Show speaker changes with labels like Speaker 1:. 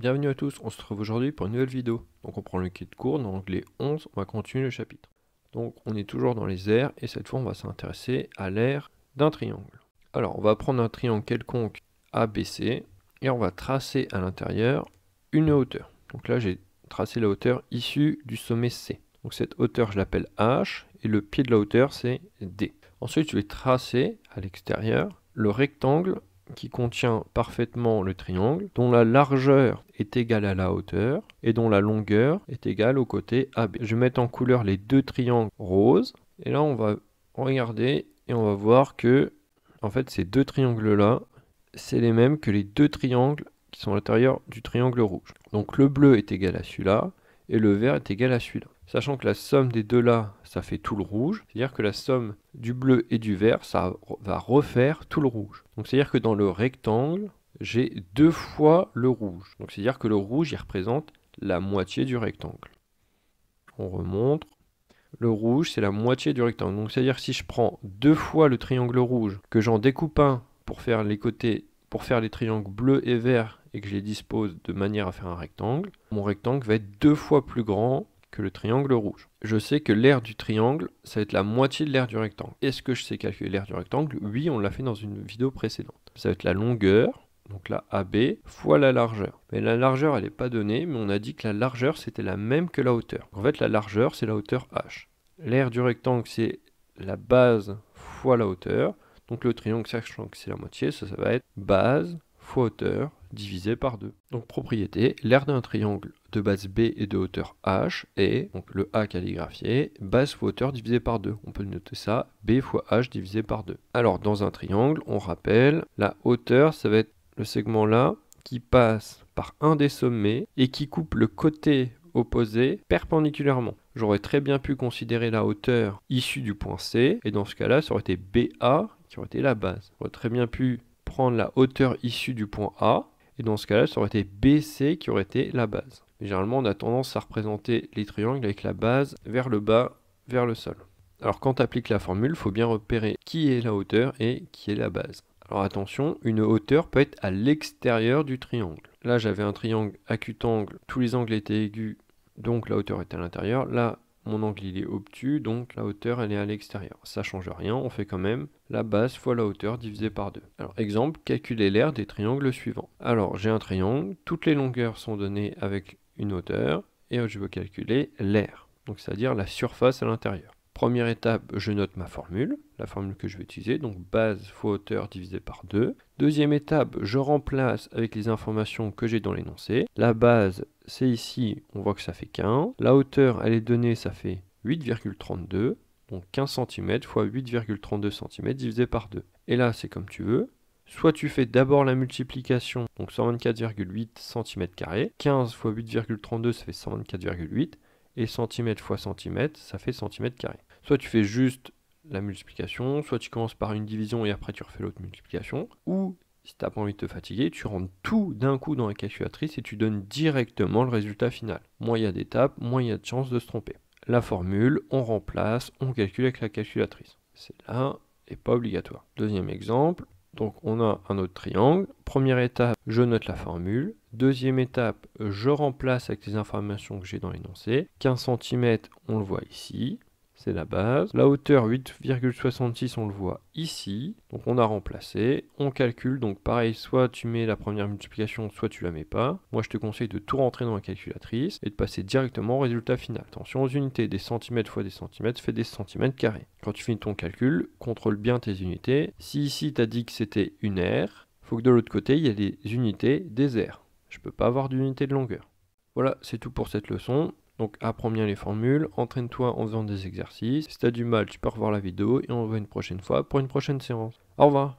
Speaker 1: bienvenue à tous, on se retrouve aujourd'hui pour une nouvelle vidéo. Donc on prend le kit de cours, dans l'onglet 11, on va continuer le chapitre. Donc on est toujours dans les aires, et cette fois on va s'intéresser à l'aire d'un triangle. Alors on va prendre un triangle quelconque ABC, et on va tracer à l'intérieur une hauteur. Donc là j'ai tracé la hauteur issue du sommet C. Donc cette hauteur je l'appelle H, et le pied de la hauteur c'est D. Ensuite je vais tracer à l'extérieur le rectangle qui contient parfaitement le triangle, dont la largeur est égale à la hauteur et dont la longueur est égale au côté AB. Je vais mettre en couleur les deux triangles roses, et là on va regarder et on va voir que en fait ces deux triangles-là, c'est les mêmes que les deux triangles qui sont à l'intérieur du triangle rouge. Donc le bleu est égal à celui-là et le vert est égal à celui-là. Sachant que la somme des deux là, ça fait tout le rouge, c'est-à-dire que la somme du bleu et du vert, ça va refaire tout le rouge. Donc c'est-à-dire que dans le rectangle, j'ai deux fois le rouge. Donc c'est-à-dire que le rouge, il représente la moitié du rectangle. On remonte. Le rouge, c'est la moitié du rectangle. Donc c'est-à-dire que si je prends deux fois le triangle rouge, que j'en découpe un pour faire les côtés, pour faire les triangles bleus et verts, et que je les dispose de manière à faire un rectangle, mon rectangle va être deux fois plus grand que le triangle rouge. Je sais que l'aire du triangle, ça va être la moitié de l'aire du rectangle. Est-ce que je sais calculer l'aire du rectangle? Oui, on l'a fait dans une vidéo précédente. Ça va être la longueur, donc la AB, fois la largeur. Mais la largeur, elle n'est pas donnée, mais on a dit que la largeur, c'était la même que la hauteur. En fait, la largeur, c'est la hauteur H. L'aire du rectangle, c'est la base fois la hauteur. Donc le triangle, sachant que c'est la moitié, ça va être base fois hauteur divisé par 2. Donc propriété, l'aire d'un triangle de base B et de hauteur H est, donc le A calligraphié, base fois hauteur divisé par 2. On peut noter ça, B fois H divisé par 2. Alors dans un triangle, on rappelle, la hauteur, ça va être le segment là qui passe par un des sommets et qui coupe le côté opposé perpendiculairement. J'aurais très bien pu considérer la hauteur issue du point C, et dans ce cas-là, ça aurait été BA qui aurait été la base. J'aurais très bien pu prendre la hauteur issue du point A, et dans ce cas-là, ça aurait été BC qui aurait été la base. Mais généralement, on a tendance à représenter les triangles avec la base vers le bas, vers le sol. Alors quand tu appliques la formule, il faut bien repérer qui est la hauteur et qui est la base. Alors attention, une hauteur peut être à l'extérieur du triangle. Là, j'avais un triangle acutangle, tous les angles étaient aigus, donc la hauteur est à l'intérieur. Là, mon angle il est obtus, donc la hauteur elle est à l'extérieur. Ça change rien, on fait quand même la base fois la hauteur divisé par 2. Alors exemple, calculer l'aire des triangles suivants. Alors j'ai un triangle, toutes les longueurs sont données avec une hauteur, et je veux calculer l'aire, donc c'est-à-dire la surface à l'intérieur. Première étape, je note ma formule, la formule que je vais utiliser, donc base fois hauteur divisé par 2. Deuxième étape, je remplace avec les informations que j'ai dans l'énoncé. La base, c'est ici, on voit que ça fait 15. La hauteur, elle est donnée, ça fait 8,32. Donc 15 cm fois 8,32 cm divisé par 2. Et là, c'est comme tu veux. Soit tu fais d'abord la multiplication, donc 124,8 cm². 15 fois 8,32, ça fait 124,8. Et centimètre fois centimètre, ça fait centimètre carré. Soit tu fais juste la multiplication, soit tu commences par une division et après tu refais l'autre multiplication, ou si tu n'as pas envie de te fatiguer, tu rentres tout d'un coup dans la calculatrice et tu donnes directement le résultat final. Moins il y a d'étapes, moins il y a de chances de se tromper. La formule, on remplace, on calcule avec la calculatrice. C'est là et pas obligatoire. Deuxième exemple. Donc on a un autre triangle. Première étape, je note la formule. Deuxième étape, je remplace avec les informations que j'ai dans l'énoncé. 15 cm, on le voit ici, c'est la base. La hauteur 8,66, on le voit ici. Donc on a remplacé, on calcule. Donc pareil, soit tu mets la première multiplication, soit tu la mets pas. Moi je te conseille de tout rentrer dans la calculatrice et de passer directement au résultat final. Attention aux unités, des centimètres fois des centimètres fait des centimètres carrés. Quand tu finis ton calcul, contrôle bien tes unités. Si ici tu as dit que c'était une aire, il faut que de l'autre côté il y ait des unités des aires. Je ne peux pas avoir d'unité de longueur. Voilà, c'est tout pour cette leçon. Donc apprends bien les formules, entraîne-toi en faisant des exercices. Si tu as du mal, tu peux revoir la vidéo et on se voit une prochaine fois pour une prochaine séance. Au revoir.